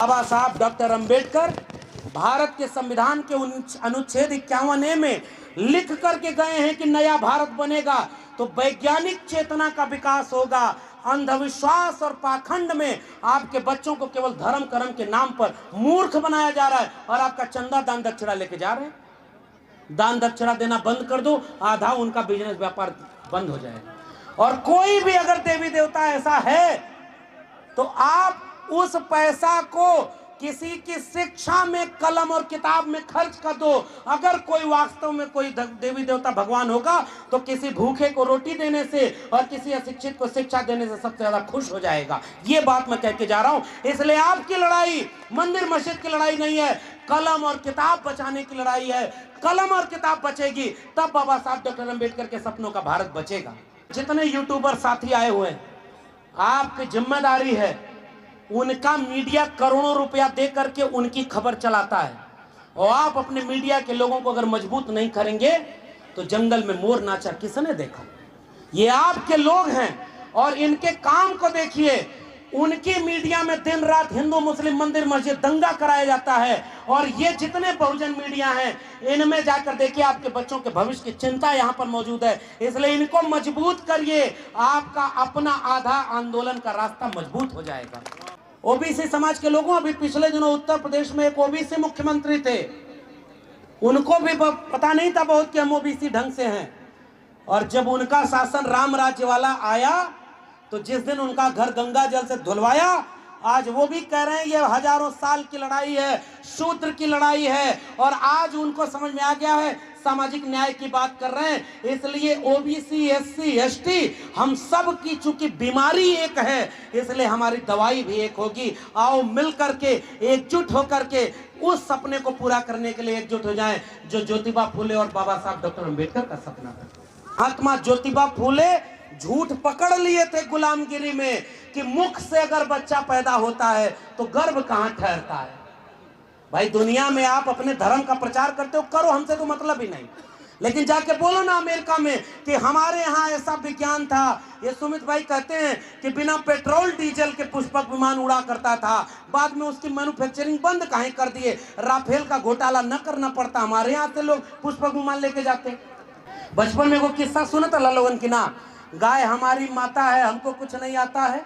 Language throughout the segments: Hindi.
बाबा साहब डॉक्टर अंबेडकर भारत के संविधान के अनुच्छेद 51A में लिख करके गए हैं कि नया भारत बनेगा तो वैज्ञानिक चेतना का विकास होगा। अंधविश्वास और पाखंड में आपके बच्चों को केवल धर्म कर्म के नाम पर मूर्ख बनाया जा रहा है और आपका चंदा दान दक्षिणा लेके जा रहे हैं। दान दक्षिणा देना बंद कर दो, आधा उनका बिजनेस व्यापार बंद हो जाएगा। और कोई भी अगर देवी देवता ऐसा है तो आप उस पैसा को किसी की शिक्षा में, कलम और किताब में खर्च कर दो। अगर कोई वास्तव में कोई देवी देवता भगवान होगा तो किसी भूखे को रोटी देने से और किसी अशिक्षित को शिक्षा देने से सबसे ज्यादा खुश हो जाएगा। ये बात मैं कह के जा रहा हूं। इसलिए आपकी लड़ाई मंदिर मस्जिद की लड़ाई नहीं है, कलम और किताब बचाने की लड़ाई है। कलम और किताब बचेगी तब बाबा साहब डॉक्टर अंबेडकर के सपनों का भारत बचेगा। जितने यूट्यूबर साथी आए हुए हैं, आपकी जिम्मेदारी है, उनका मीडिया करोड़ों रुपया दे करके उनकी खबर चलाता है और आप अपने मीडिया के लोगों को अगर मजबूत नहीं करेंगे तो जंगल में मोर नाचा किसने देखा। ये आपके लोग हैं और इनके काम को देखिए। उनकी मीडिया में दिन रात हिंदू मुस्लिम मंदिर मस्जिद दंगा कराया जाता है और ये जितने बहुजन मीडिया हैं इनमें जाकर देखिए आपके बच्चों के भविष्य की चिंता यहाँ पर मौजूद है। इसलिए इनको मजबूत करिए, आपका अपना आधा आंदोलन का रास्ता मजबूत हो जाएगा। ओबीसी समाज के लोगों, अभी पिछले दिनों उत्तर प्रदेश में एक ओबीसी मुख्यमंत्री थे, उनको भी पता नहीं था बहुत कि हम ओबीसी ढंग से हैं। और जब उनका शासन राम राज्य वाला आया तो जिस दिन उनका घर गंगा जल से धुलवाया, आज वो भी कह रहे हैं ये हजारों साल की लड़ाई है, शूद्र की लड़ाई है। और आज उनको समझ में आ गया है, सामाजिक न्याय की बात कर रहे हैं। इसलिए ओबीसी एससी एसटी हम सब की चूंकि बीमारी एक है, इसलिए हमारी दवाई भी एक होगी। आओ मिल करके एकजुट होकर के उस सपने को पूरा करने के लिए एकजुट हो जाएं जो ज्योतिबा फूले और बाबा साहब डॉक्टर अंबेडकर का सपना है। महात्मा ज्योतिबा फूले झूठ पकड़ लिए थे गुलामगिरी में कि मुख से अगर बच्चा पैदा होता है तो गर्भ कहां ठहरता है। भाई दुनिया में आप अपने धर्म का प्रचार करते हो, करो, हमसे तो मतलब ही नहीं। लेकिन जाके बोलो ना अमेरिका में कि हमारे यहाँ ऐसा विज्ञान था। ये सुमित भाई कहते हैं कि बिना पेट्रोल डीजल के पुष्पक विमान उड़ा करता था, बाद में उसकी मैन्युफैक्चरिंग बंद काहे कर दिए। राफेल का घोटाला न करना पड़ता, हमारे यहाँ से लोग पुष्पक विमान लेके जाते। बचपन में वो किस्सा सुना था ललोगन की ना, गाय हमारी माता है हमको कुछ नहीं आता है,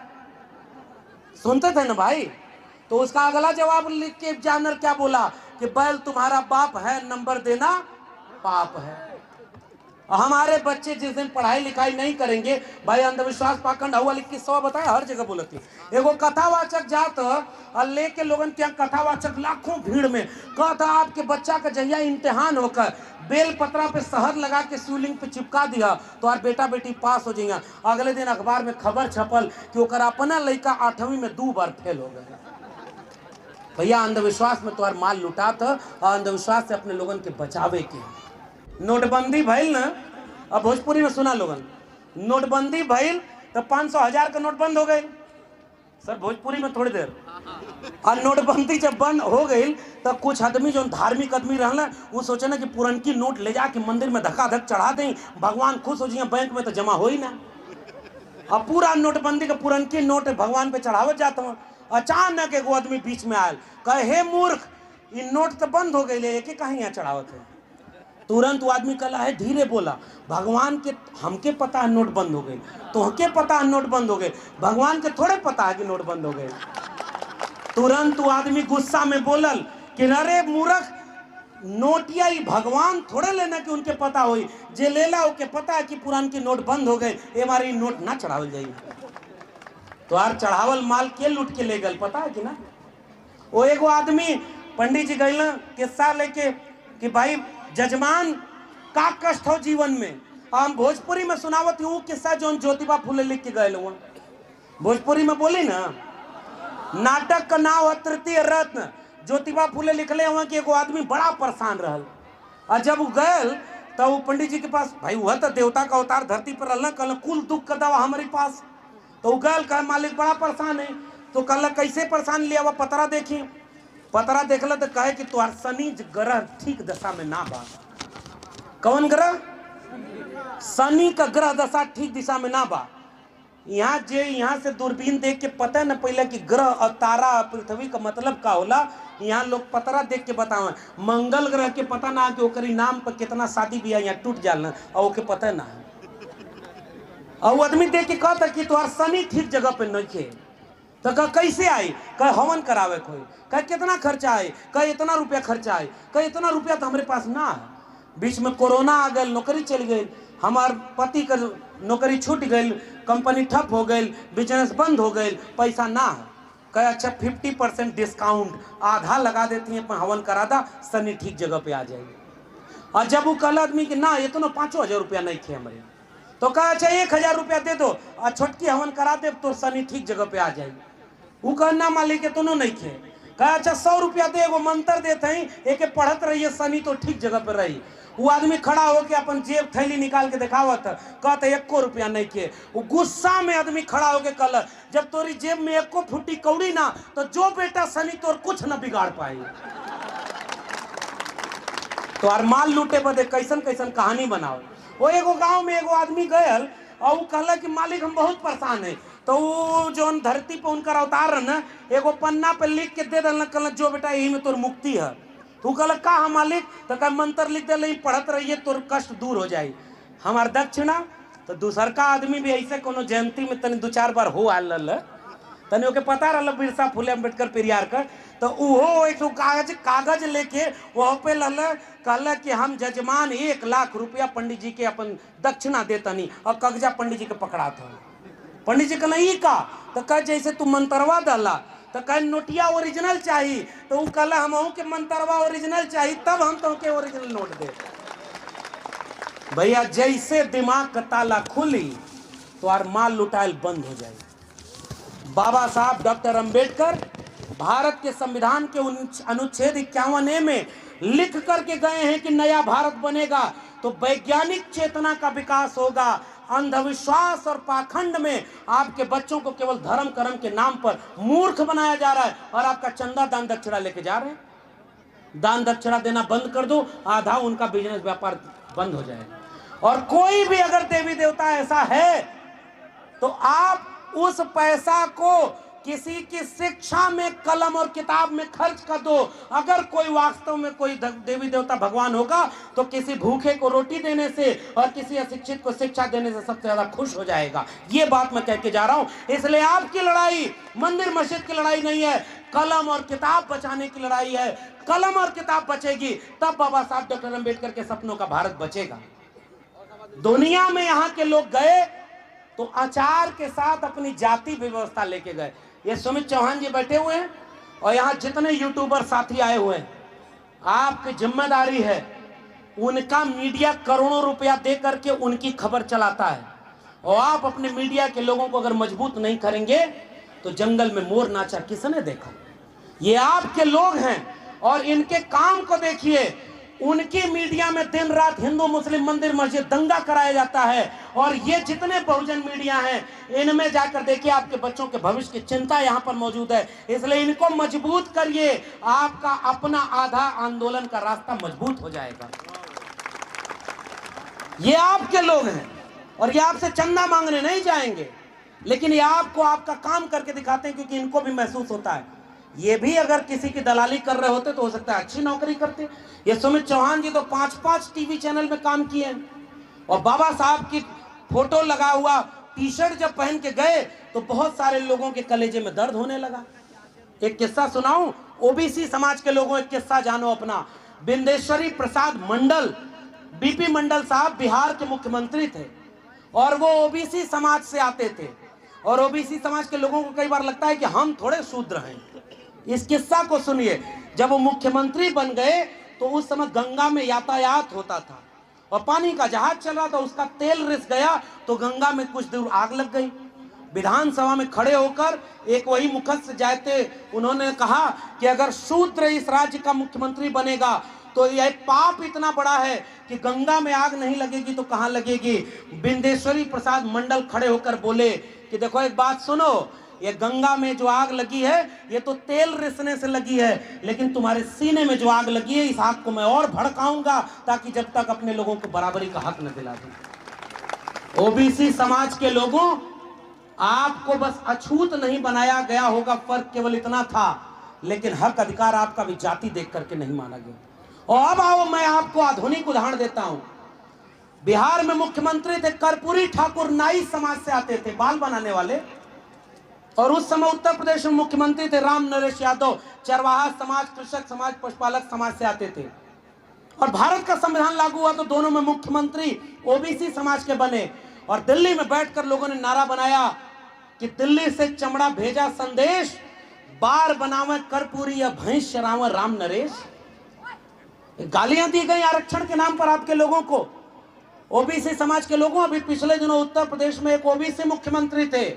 सुनते थे ना भाई। तो उसका अगला जवाब लिख के जानर क्या बोला कि बैल तुम्हारा बाप है, नंबर देना पाप है। हमारे बच्चे जिस दिन पढ़ाई लिखाई नहीं करेंगे, भाई अंधविश्वास पाखंड हुआ लिख के 100 बताया, हर जगह बोलती। एगो कथावाचक जात और लेके लोगन क्या कथावाचक लाखों भीड़ में कहता आपके बच्चा का जहिया इम्तिहान होकर बेल पत्रा पे शहद लगा के शिवलिंग पे चिपका दिया तो और बेटा बेटी पास हो जाएगा। अगले दिन अखबार में खबर छपल कि ओकर अपना लड़का 8वीं में 2 बार फेल हो गया। भैया अंधविश्वास में तो माल लुटा था और अंधविश्वास से अपने लोगन के बचावे के। नोटबंदी भइल ना, अब भोजपुरी में सुना लोगन, नोटबंदी भइल तो 500,000 का नोट बंद हो गए। सर भोजपुरी में थोड़ी देर। और नोटबंदी जब बंद हो गई तो कुछ आदमी जो धार्मिक आदमी रहना वो सोचे ना कि पुरनकी नोट ले जाके मंदिर में धक्का-धक चढ़ा दें, भगवान खुश हो जाइए, बैंक में तो जमा हो ही ना। अब पूरा नोटबंदी का पुरनकी नोट भगवान पे चढ़ावत जाता हूँ। अचानक एगो आदमी बीच में आयल, कहे हे मूर्ख, ये नोट तो बंद हो गई, लेके कहीं यहाँ चढ़ावत है। तुरंत वो आदमी कला है धीरे बोला, भगवान के हमके पता है नोट बंद हो गई, तोहके पता है नोट बंद हो गए, भगवान के थोड़े पता है कि नोट बंद हो गए। तुरंत वो आदमी गुस्सा में बोलल कि अरे मूर्ख, नोटिया भगवान थोड़े लेना कि उनके पता होई, जे लेला ओके पता है कि पुरान की नोट बंद हो गए, ये बारी नोट ना चढ़ावल जाइए। तो यार चढ़ावल माल के लूट के ले गल पता है कि ना। वो एगो आदमी पंडित जी गए किस्सा लेके कि भाई जजमान का कष्ट हो जीवन में। हम भोजपुरी में सुनावत हूँ किस्सा जो ज्योतिबा फूले लिख के गए हुआ। भोजपुरी में बोली ना, नाटक का नाम है तृतीय रत्न। ज्योतिबा फूले लिखले हुआ कि एगो आदमी बड़ा परेशान रहल और जब वो गए तो वो पंडित जी के पास, भाई वह तो देवता का अवतार धरती पर रहना, कल कुल दुख का दवा हमारे पास। तो वो गए कह मालिक बड़ा परेशान है। तो कल कैसे परेशान लिया, वह पतरा देखी, पतरा देखला तो कहे कि तुहार शनि ग्रह ठीक दशा में ना बा। कौन ग्रह? शनि का ग्रह दशा ठीक दिशा में ना बा। यहाँ से दूरबीन देख के पता है ना पहले कि ग्रह और तारा और पृथ्वी का मतलब का होला। यहाँ लोग पतरा देख के बतावे। मंगल ग्रह के पता ना कि ओकरी नाम पर कितना शादी बियाह यहाँ टूट जाला और ओके पता ना। और वो आदमी देख के कहता कि तुम्हार शनि ठीक जगह पे नहीं थे तो कह कैसे आई, कह हवन करावे कोई, कह कितना खर्चा है, कह इतना रुपया खर्चा है, कह इतना रुपया तो हमारे पास ना है। बीच में कोरोना आ गई, नौकरी चल गई, हमार पति का नौकरी छूट गई, कंपनी ठप हो गई, बिजनेस बंद हो गई, पैसा ना है। कह अच्छा 50% डिस्काउंट आधा लगा देती हैं पर हवन करा दा, शनि ठीक जगह पे आ जाएगी। और जब वो कल आदमी कि ना इतना 5,000 रुपया नहीं थे हमारे, तो कहा अच्छा 1,000 रुपया दे दो और छोटकी हवन करा दे तो शनि ठीक जगह पे आ जाएगी। वो कहना मालिक के दोनों नहीं थे। कहा अच्छा 100 रुपया दे, एगो मंत्र देते हैं, एक पढ़त रहिए शनि तो ठीक जगह पे रही। वो आदमी खड़ा होके अपन जेब थैली निकाल के दिखावत, कहते 1 रुपया नहीं के। वो गुस्सा में आदमी खड़ा होके कल, जब तोरी जेब में 1 फुटी कौड़ी ना तो जो बेटा शनि तोर कुछ न बिगाड़ पाई। तो यार माल लूटे बदे कैसन कैसन कहानी बनाओ। वो एगो गांव में एगो आदमी गयल और वो कहला कि मालिक हम बहुत परेशान है। तो वो जो धरती पे उनका अवतार न एगो पन्ना पे लिख के दे दिल, कहल जो बेटा यही में तोर मुक्ति है। तू कहल का हम मालिक, तो कह मंत्र लिख दे, पढ़त रहिए तोर कष्ट दूर हो जाए हमार दक्षिणा। तो दूसर का आदमी भी ऐसे कोनो जयंती में तनी 2-4 बार हो आल, तनी ओके पता रहा बिरसा फुले अम्बेडकर पेरियार का। तो वो एक कागज लेके वहाँ पे लल, कहल कि हम जजमान 1 लाख रुपया पंडित जी के अपन दक्षिणा देतनी, और कागजा पंडित जी के पकड़ा था। पंडित जी कहना ई का, तो कह जैसे तू मंत्रवा डाला तो कह नोटिया ओरिजिनल चाहिए। तो वो कहला हम के मंत्रवा ओरिजिनल चाहिए तब हम तो के ओरिजिनल नोट दे। भैया जैसे दिमाग का ताला खुली तो यार माल लुटाइल बंद हो जाए। बाबा साहब डॉक्टर अंबेडकर भारत के संविधान के अनुच्छेद 51A में लिख करके गए हैं कि नया भारत बनेगा तो वैज्ञानिक चेतना का विकास होगा। अंधविश्वास और पाखंड में आपके बच्चों को केवल धर्म कर्म के नाम पर मूर्ख बनाया जा रहा है और आपका चंदा दान दक्षिणा लेके जा रहे हैं। दान दक्षिणा देना बंद कर दो, आधा उनका बिजनेस व्यापार बंद हो जाएगा। और कोई भी अगर देवी देवता ऐसा है तो आप उस पैसा को किसी की शिक्षा में, कलम और किताब में खर्च कर दो। अगर कोई वास्तव में कोई देवी देवता भगवान होगा तो किसी भूखे को रोटी देने से और किसी अशिक्षित को शिक्षा देने से सबसे ज्यादा खुश हो जाएगा। ये बात मैं कह के जा रहा हूं। इसलिए आपकी लड़ाई मंदिर मस्जिद की लड़ाई नहीं है, कलम और किताब बचाने की लड़ाई है। कलम और किताब बचेगी तब बाबा साहब डॉक्टर अम्बेडकर के सपनों का भारत बचेगा। दुनिया में यहाँ के लोग गए तो अचार के साथ अपनी जाति व्यवस्था लेके गए। ये सुमित चौहान जी बैठे हुए हैं और यहाँ जितने यूट्यूबर साथी आए हुए हैं, आपकी जिम्मेदारी है उनका मीडिया करोड़ों रुपया दे करके उनकी खबर चलाता है। और आप अपने मीडिया के लोगों को अगर मजबूत नहीं करेंगे तो जंगल में मोर नाचा किसने देखा? ये आपके लोग हैं और इनके काम को देखिए। उनकी मीडिया में दिन रात हिंदू मुस्लिम मंदिर मस्जिद दंगा कराया जाता है। और ये जितने बहुजन मीडिया हैं इनमें जाकर देखिए आपके बच्चों के भविष्य की चिंता यहाँ पर मौजूद है। इसलिए इनको मजबूत करिए, आपका अपना आधा आंदोलन का रास्ता मजबूत हो जाएगा। ये आपके लोग हैं और ये आपसे चंदा मांगने नहीं जाएंगे, लेकिन ये आपको आपका काम करके दिखाते हैं क्योंकि इनको भी महसूस होता है। ये भी अगर किसी की दलाली कर रहे होते तो हो सकता है अच्छी नौकरी करते। ये सुमित चौहान जी तो 5-5 टीवी चैनल में काम किए हैं और बाबा साहब की फोटो लगा हुआ टी-शर्ट जब पहन के गए तो बहुत सारे लोगों के कलेजे में दर्द होने लगा। एक किस्सा सुनाऊं, ओबीसी समाज के लोगों एक किस्सा जानो अपना। बिंदेश्वरी प्रसाद मंडल, बीपी मंडल साहब बिहार के मुख्यमंत्री थे और वो ओबीसी समाज से आते थे। और ओबीसी समाज के लोगों को कई बार लगता है कि हम थोड़े शूद्र हैं। इस किस्सा को सुनिए। जब वो मुख्यमंत्री बन गए तो उस समय गंगा में यातायात होता था और पानी का जहाज चल रहा था, उसका तेल रिस गया तो गंगा में कुछ दूर आग लग गई। विधानसभा में खड़े होकर एक वही मुखद्स जाते उन्होंने कहा कि अगर शूद्र इस राज्य का मुख्यमंत्री बनेगा तो यह पाप इतना बड़ा है कि गंगा में आग नहीं लगेगी तो कहां लगेगी। बिंदेश्वरी प्रसाद मंडल खड़े होकर बोले कि देखो एक बात सुनो, ये गंगा में जो आग लगी है ये तो तेल रिसने से लगी है, लेकिन तुम्हारे सीने में जो आग लगी है इस आग को मैं और भड़काऊंगा ताकि जब तक अपने लोगों को बराबरी का हक न दिला दूं। ओबीसी समाज के लोगों आपको बस अछूत नहीं बनाया गया होगा, फर्क केवल इतना था, लेकिन हक अधिकार आपका भी जाति देख करके नहीं माना गया। और अब आओ मैं आपको आधुनिक उदाहरण देता हूं। बिहार में मुख्यमंत्री थे कर्पूरी ठाकुर, नाई समाज से आते थे, बाल बनाने वाले। और उस समय उत्तर प्रदेश में मुख्यमंत्री थे राम नरेश यादव, चरवाहा समाज, कृषक समाज, पशुपालक समाज से आते थे। और भारत का संविधान लागू हुआ तो दोनों में मुख्यमंत्री ओबीसी समाज के बने। और दिल्ली में बैठकर लोगों ने नारा बनाया कि दिल्ली से चमड़ा भेजा संदेश, बार बनावे कर्पूरी या भैंस चरावे राम नरेश। गालियां दी गई आरक्षण के नाम पर आपके लोगों को, ओबीसी समाज के लोगों। अभी पिछले दिनों उत्तर प्रदेश में एक ओबीसी मुख्यमंत्री थे,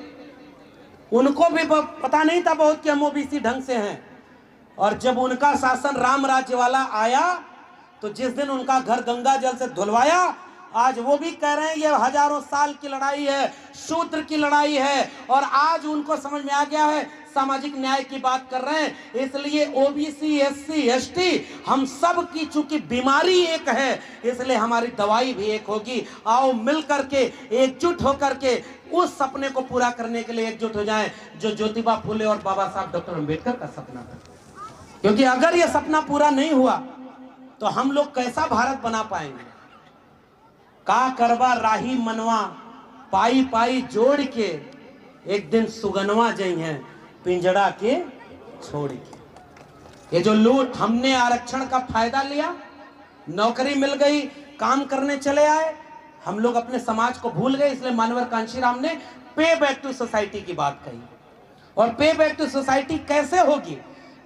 उनको भी पता नहीं था बहुत कि हम ओबीसी ढंग से हैं। और जब उनका शासन राम राज्य वाला आया तो जिस दिन उनका घर गंगा जल से धुलवाया, आज वो भी कह रहे हैं ये हजारों साल की लड़ाई है, शूद्र की लड़ाई है। और आज उनको समझ में आ गया है, सामाजिक न्याय की बात कर रहे हैं। इसलिए ओबीसी, एससी, एसटी हम सब की चूंकि बीमारी एक है, इसलिए हमारी दवाई भी एक होगी। आओ मिल करके एकजुट होकर के उस सपने को पूरा करने के लिए एकजुट हो जाएं जो ज्योतिबा फुले और बाबा साहब डॉक्टर अंबेडकर का सपना था। क्योंकि अगर यह सपना पूरा नहीं हुआ तो हम लोग कैसा भारत बना पाएंगे। का करवा राही मनवा, पाई पाई जोड़ के, एक दिन सुगनवा जई हैं पिंजड़ा के छोड़ के। ये जो लूट, हमने आरक्षण का फायदा लिया, नौकरी मिल गई, काम करने चले आए, हम लोग अपने समाज को भूल गए। इसलिए मानवर कांशीराम ने पे बैक टू सोसाइटी की बात कही। और पे बैक टू सोसाइटी कैसे होगी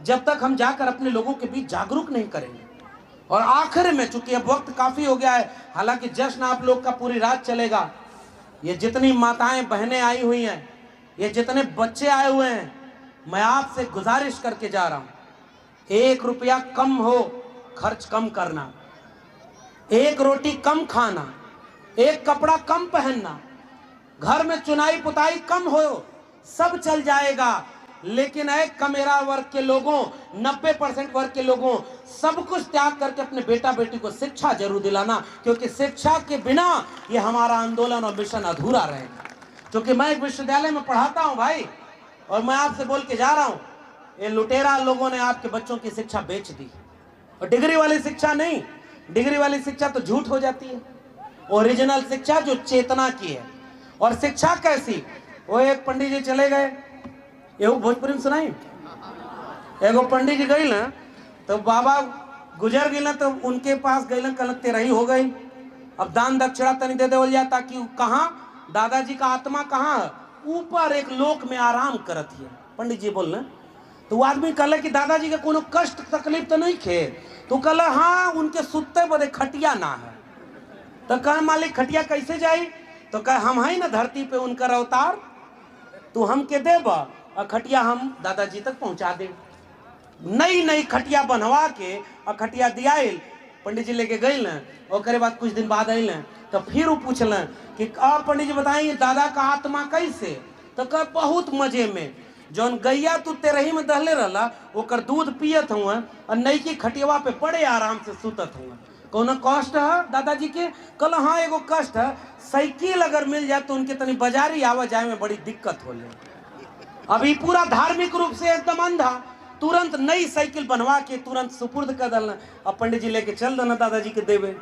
जब तक हम जाकर अपने लोगों के बीच जागरूक नहीं करेंगे। और आखिर में, चूंकि अब वक्त काफी हो गया है, हालांकि जश्न आप लोग का पूरी रात चलेगा, ये जितनी माताएं बहनें आई हुई हैं, ये जितने बच्चे आए हुए हैं, मैं आपसे गुजारिश करके जा रहा हूं, 1 रुपया कम हो खर्च कम करना, 1 रोटी कम खाना, 1 कपड़ा कम पहनना, घर में चुनाई पुताई कम हो, सब चल जाएगा। लेकिन एक कमेरा वर्ग के लोगों, 90% वर्ग के लोगों, सब कुछ त्याग करके अपने बेटा बेटी को शिक्षा जरूर दिलाना, क्योंकि शिक्षा के बिना ये हमारा आंदोलन और मिशन अधूरा रहेगा। क्योंकि मैं एक विश्वविद्यालय में पढ़ाता हूं भाई, और मैं आपसे बोल के जा रहा हूं, ये लुटेरा लोगों ने आपके बच्चों की शिक्षा बेच दी। और डिग्री वाली शिक्षा नहीं, डिग्री वाली शिक्षा तो झूठ हो जाती है। ओरिजिनल शिक्षा जो चेतना की है। और शिक्षा कैसी, वो एक पंडित जी चले गए, एगो भोजपुरी में सुनाई, एगो पंडित जी गई ना, तो बाबा गुजर गई ना, तो उनके पास गई ना, कल तेरही हो गई, अब दान दक्षिणा तनी दे देवल जाता कि कहाँ दादाजी का आत्मा कहाँ है, ऊपर एक लोक में आराम करत है। पंडित जी बोलना, तो वो आदमी कहला कि दादाजी का कोनो कष्ट तकलीफ तो नहीं खे, तो कहला हाँ उनके सुते बदे खटिया ना है। तो कह मालिक खटिया कैसे जाई, तो कह हम है ना धरती पे उनकर अवतार, तू हमके देबा और खटिया हम दादाजी तक पहुंचा दे। नई नई खटिया बनवा के और खटिया दियाइल, पंडित जी लेके गई न, और बाद कुछ दिन बाद आइल, तो फिर वो पूछल कि पंडित जी बताइए दादा का आत्मा कैसे, तो कह बहुत मजे में, जौन गैया तू तेरही में दहले रहला ओकर दूध पियत हुआ और नई की खटियावा पे बड़े आराम से सुतत हुआ। कौन कष्ट है दादाजी के, कल हाँ एगो कष्ट है, साइकिल अगर मिल जाए तो उनके तनी बाजारी आवा जाए में बड़ी दिक्कत हो ले। अभी पूरा धार्मिक रूप से एकदम अंधा, तुरंत नई साइकिल बनवा के तुरंत सुपुर्द कर दलना, अब पंडित जी लेके चल देना दादाजी के देवे।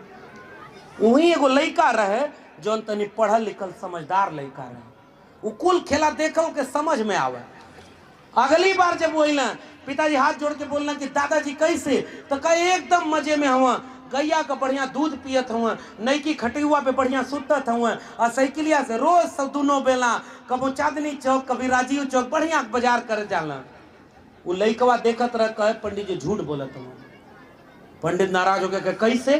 वही एगो लड़का रहे जौन तनी पढ़ल लिखल समझदार लड़का रहे, वो कुल खेला देखो के समझ में आवे। अगली बार जब वो अला, पिताजी हाथ जोड़ के बोलना कि दादाजी कैसे, तो कहे एकदम मजे में हुआ, गैया का बढ़िया दूध पियत हुआ, नई की खटियुआ पे बढ़िया सुतत हुआ, और साइकिलिया से रोज सब दोनों बेला, कबो चांदनी चौक कभी राजीव चौक बढ़िया बाजार कर जाला। वो लइकवा देखत रह, कहे पंडित जी झूठ बोलत हुआ। पंडित नाराज हो गए, कैसे,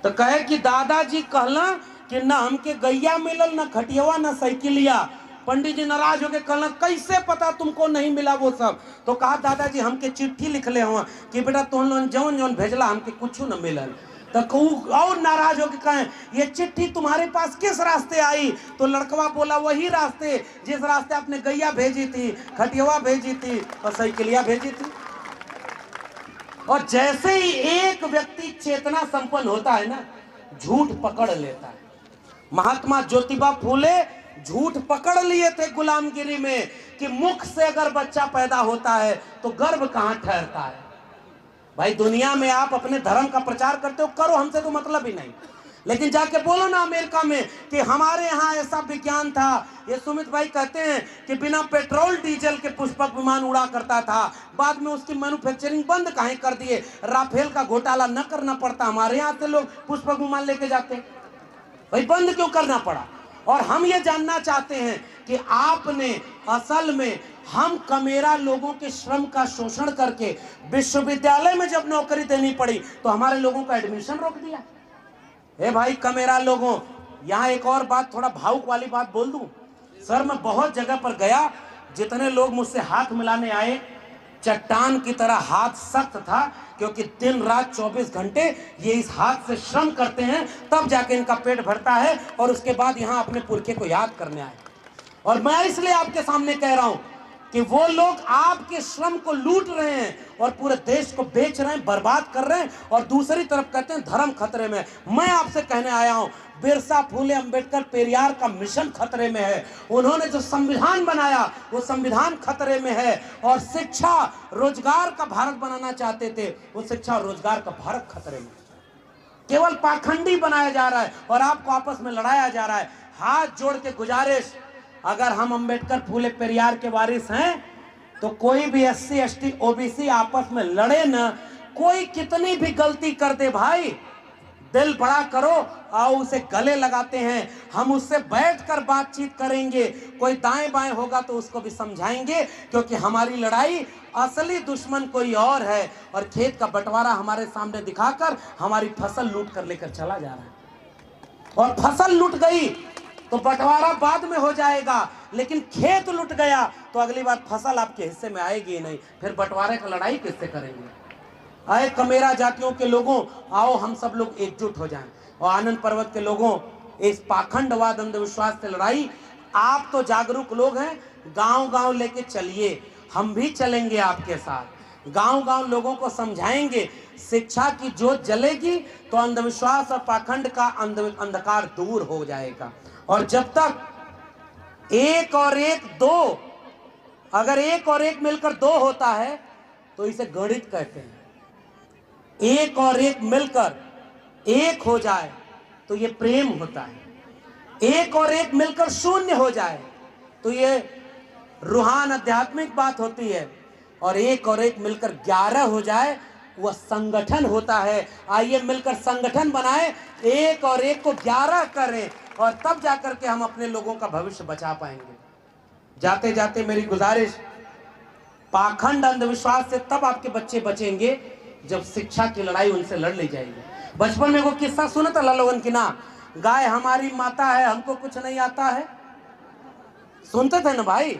तो कहे कि दादाजी कहला कि ना हमके गैया मिलल, ना खटियावा, ना साइकिलिया। पंडित जी नाराज हो गए, कहला कैसे पता तुमको नहीं मिला वो सब, तो कहा दादाजी हमके चिट्ठी लिखले हुआ कि बेटा तुम जौन जौन भेजला हमके कुछ न मिलल। तो और नाराज होकर कहें ये चिट्ठी तुम्हारे पास किस रास्ते आई, तो लड़कवा बोला वही रास्ते जिस रास्ते आपने गैया भेजी थी, खटियावा भेजी थी और साइकिलिया भेजी थी। और जैसे ही एक व्यक्ति चेतना संपन्न होता है ना, झूठ पकड़ लेता है। महात्मा ज्योतिबा फूले झूठ पकड़ लिए थे गुलामगिरी में कि मुख से अगर बच्चा पैदा होता है तो गर्भ कहां ठहरता है। भाई दुनिया में आप अपने धर्म का प्रचार करते हो, करो, हमसे तो मतलब ही नहीं, लेकिन जाके बोलो ना अमेरिका में कि हमारे यहाँ ऐसा विज्ञान था। ये सुमित भाई कहते हैं कि बिना पेट्रोल डीजल के पुष्पक विमान उड़ा करता था, बाद में उसकी मैन्युफैक्चरिंग बंद काहे कर दिए, राफेल का घोटाला न करना पड़ता, हमारे यहाँ से लोग पुष्पक विमान लेके जाते, भाई बंद क्यों करना पड़ा। और हम ये जानना चाहते हैं कि आपने असल में हम कमेरा लोगों के श्रम का शोषण करके विश्वविद्यालय में जब नौकरी देनी पड़ी तो हमारे लोगों का एडमिशन रोक दिया। ए भाई कमेरा लोगों, यहाँ एक और बात, थोड़ा भावुक वाली बात बोल दूं। सर मैं बहुत जगह पर गया, जितने लोग मुझसे हाथ मिलाने आए, चट्टान की तरह हाथ सख्त था, क्योंकि दिन रात 24 घंटे ये इस हाथ से श्रम करते हैं, तब जाके इनका पेट भरता है और उसके बाद यहाँ अपने पुरखे को याद करने आए। और मैं इसलिए आपके सामने कह रहा हूं कि वो लोग आपके श्रम को लूट रहे हैं और पूरे देश को बेच रहे हैं, बर्बाद कर रहे हैं, और दूसरी तरफ कहते हैं धर्म खतरे में। मैं आपसे कहने आया हूं, बिरसा फुले अंबेडकर पेरियार का मिशन खतरे में है। उन्होंने जो संविधान बनाया वो संविधान खतरे में है, और शिक्षा रोजगार का भारत बनाना चाहते थे, वो शिक्षा और रोजगार का भारत खतरे में। केवल पाखंडी बनाया जा रहा है और आपको आपस में लड़ाया जा रहा है। हाथ जोड़ के गुजारिश, अगर हम अंबेडकर फूले पेरियार के वारिस हैं तो कोई भी SC ST OBC आपस में लड़े न, कोई कितनी भी गलती कर दे भाई, दिल बड़ा करो, आओ उसे गले लगाते हैं, हम उससे बैठकर बातचीत करेंगे, कोई दाएं बाएं होगा तो उसको भी समझाएंगे, क्योंकि हमारी लड़ाई असली दुश्मन कोई और है, और खेत का बंटवारा हमारे सामने दिखाकर हमारी फसल लूट कर लेकर चला जा रहा है। और फसल लूट गई तो बंटवारा बाद में हो जाएगा, लेकिन खेत लूट गया तो अगली बार फसल आपके हिस्से में आएगी नहीं, फिर बंटवारे का लड़ाई किससे करेंगे। आए कमेरा जातियों के लोगों, आओ हम सब लोग एकजुट हो जाएं, और आनंद पर्वत के लोगों, इस पाखंडवाद अंधविश्वास से लड़ाई, आप तो जागरूक लोग हैं, गांव गांव लेके चलिए, हम भी चलेंगे आपके साथ, गांव गांव लोगों को समझाएंगे। शिक्षा की जोत जलेगी तो अंधविश्वास और पाखंड का अंधकार दूर हो जाएगा। और जब तक एक और एक दो, अगर एक और एक मिलकर दो होता है तो इसे गणित कहते हैं। एक और एक मिलकर एक हो जाए तो ये प्रेम होता है, एक और एक मिलकर शून्य हो जाए तो ये रूहान आध्यात्मिक बात होती है, और एक मिलकर 11 हो जाए वह संगठन होता है। आइए मिलकर संगठन बनाए, एक और एक को 11 करें, और तब जाकर के हम अपने लोगों का भविष्य बचा पाएंगे। जाते जाते मेरी गुजारिश, पाखंड अंधविश्वास से तब आपके बच्चे बचेंगे जब शिक्षा की लड़ाई उनसे लड़ ली जाएगी। बचपन में वो किस्सा सुना था लालोगन की ना, गाय हमारी माता है हमको कुछ नहीं आता है, सुनते थे ना भाई।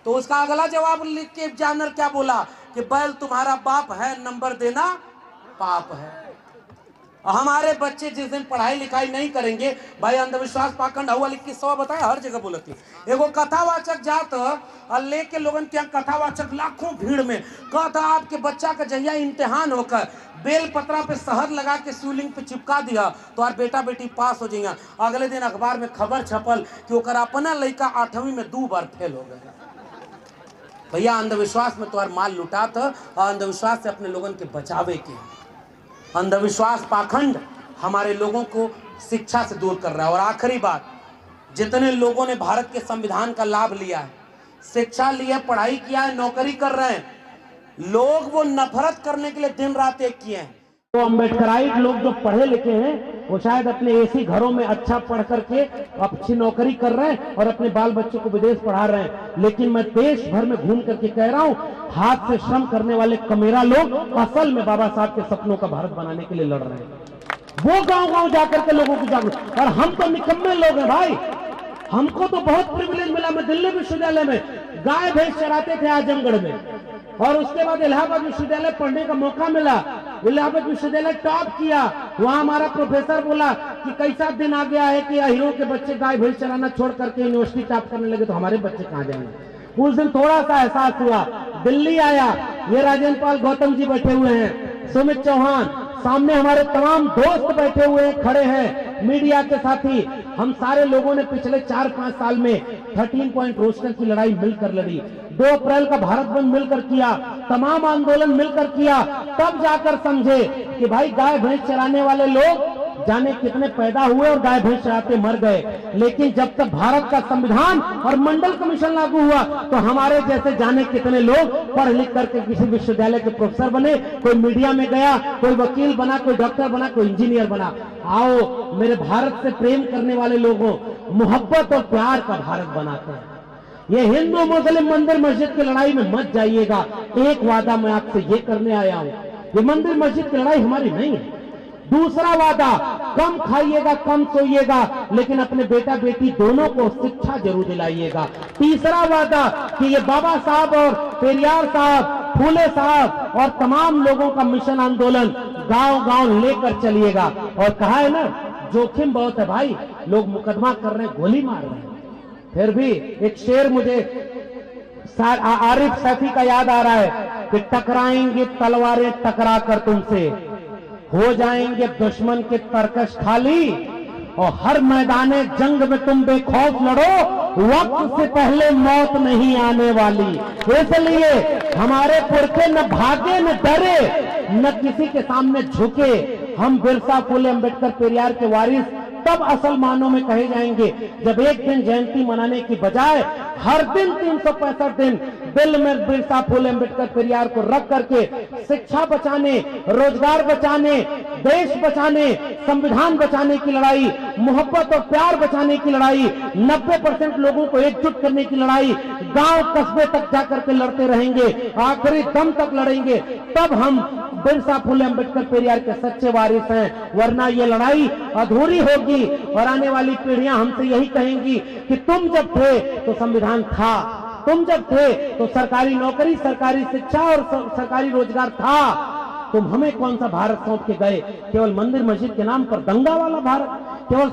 तो उसका अगला जवाब लिख के जानर क्या बोला कि बैल तुम्हारा बाप है, नंबर देना पाप है। हमारे बच्चे जिस दिन पढ़ाई लिखाई नहीं करेंगे, भाई अंधविश्वास पाखंड हुआ लिख किस्सा बताया, हर जगह बोलती एगो कथावाचक जात और लेके लोगन के कथावाचक लाखों भीड़ में कहता आपके बच्चा का जहिया इम्तिहान होकर बेल पत्रा पे शहद लगा के शिवलिंग पे चिपका दिया तो और बेटा बेटी पास हो जाएगा। अगले दिन अखबार में खबर छपल कि ओकर अपना लड़का 8वीं में 2 बार फेल हो गया। भैया अंधविश्वास में तुम्हार माल लुटा था, और अंधविश्वास से अपने लोगन के बचावे के। अंधविश्वास पाखंड हमारे लोगों को शिक्षा से दूर कर रहा है। और आखिरी बात, जितने लोगों ने भारत के संविधान का लाभ लिया है, शिक्षा लिया, पढ़ाई किया है, नौकरी कर रहे हैं, लोग वो नफरत करने के लिए दिन रात एक किए हैं। तो अम्बेडकराइट लोग जो पढ़े लिखे हैं वो शायद अपने ऐसी घरों में अच्छा पढ़ करके अच्छी नौकरी कर रहे हैं और अपने बाल बच्चों को विदेश पढ़ा रहे हैं, लेकिन मैं देश भर में घूम करके कह रहा हूं, हाथ से श्रम करने वाले कमेरा लोग असल में बाबा साहब के सपनों का भारत बनाने के लिए लड़ रहे हैं। वो गांव गांव जाकर के लोगों को जागरूक, और हम तो निकम्मे लोग हैं भाई, हमको तो बहुत प्रिविलेज मिला। मैं दिल्ली विश्वविद्यालय में गाय भैंस चराते थे आजमगढ़ में, और उसके बाद इलाहाबाद विश्वविद्यालय पढ़ने का मौका मिला। इलाहाबाद विश्वविद्यालय टॉप किया, वहां हमारा प्रोफेसर बोला कि कैसा दिन आ गया है कि हीरो के बच्चे गाय भैंस चराना छोड़ करके यूनिवर्सिटी टॉप करने लगे, तो हमारे बच्चे कहां जाएंगे। उस दिन थोड़ा सा एहसास हुआ। दिल्ली आया, ये राजेंद्र पाल गौतम जी बैठे हुए हैं, सुमित चौहान, सामने हमारे तमाम दोस्त बैठे हुए हैं, खड़े हैं, मीडिया के साथी, हम सारे लोगों ने पिछले 4-5 साल में 13 पॉइंट रोस्टर की लड़ाई मिलकर लड़ी, 2 अप्रैल का भारत बंद मिलकर किया, तमाम आंदोलन मिलकर किया, तब जाकर समझे कि भाई गाय भैंस चराने वाले लोग जाने कितने पैदा हुए और गाय भैंस चराते मर गए। लेकिन जब तक भारत का संविधान और मंडल कमीशन लागू हुआ तो हमारे जैसे जाने कितने लोग पढ़ लिख करके किसी विश्वविद्यालय के प्रोफेसर बने, कोई मीडिया में गया, कोई वकील बना, कोई डॉक्टर बना, कोई इंजीनियर बना। आओ मेरे भारत से प्रेम करने वाले लोगों, मोहब्बत और प्यार का भारत बनाते हैं। ये हिंदू मुस्लिम मंदिर मस्जिद की लड़ाई में मत जाइएगा। एक वादा मैं आपसे ये करने आया हूं, ये मंदिर मस्जिद की लड़ाई हमारी नहीं है। दूसरा वादा, कम खाइएगा कम सोइएगा, लेकिन अपने बेटा बेटी दोनों को शिक्षा जरूर दिलाइएगा। तीसरा वादा कि ये बाबा साहब और पेरियार साहब, फूले साहब और तमाम लोगों का मिशन आंदोलन गांव गांव लेकर चलिएगा। और कहा है ना, जोखिम बहुत है भाई, लोग मुकदमा कर रहे हैं, गोली मार रहे हैं। फिर भी एक शेर मुझे आरिफ सैफी का याद आ रहा है कि टकराएंगे तलवारें टकरा कर तुमसे, हो जाएंगे दुश्मन के तरकश खाली, और हर मैदाने जंग में तुम बेखौफ लड़ो, वक्त से पहले मौत नहीं आने वाली। इसलिए हमारे पुरखे न भागे न डरे, न किसी के सामने झुके। हम बिरसा फुले अम्बेडकर पेरियार के वारिस तब असल मानों में कहे जाएंगे जब एक दिन जयंती मनाने की बजाय हर दिन 365 दिन दिल में बिरसा फुले अम्बेडकर पेरियार को रख करके शिक्षा बचाने, रोजगार बचाने, देश बचाने, संविधान बचाने की लड़ाई, मोहब्बत और प्यार बचाने की लड़ाई, 90% लोगों को एकजुट करने की लड़ाई गांव कस्बे तक जाकर के लड़ते रहेंगे, आखिरी दम तक लड़ेंगे। तब हम बिरसा फुले अम्बेडकर पेरियार के सच्चे वारिस हैं, वरना ये लड़ाई अधूरी होगी। और आने वाली पीढ़ियां हमसे यही कहेंगी कि तुम जब थे तो संविधान था, तुम जब थे तो सरकारी नौकरी, सरकारी शिक्षा और सरकारी रोजगार था, तुम हमें कौन सा भारत सौंप के गए? केवल मंदिर मस्जिद के नाम पर दंगा वाला भारत, केवल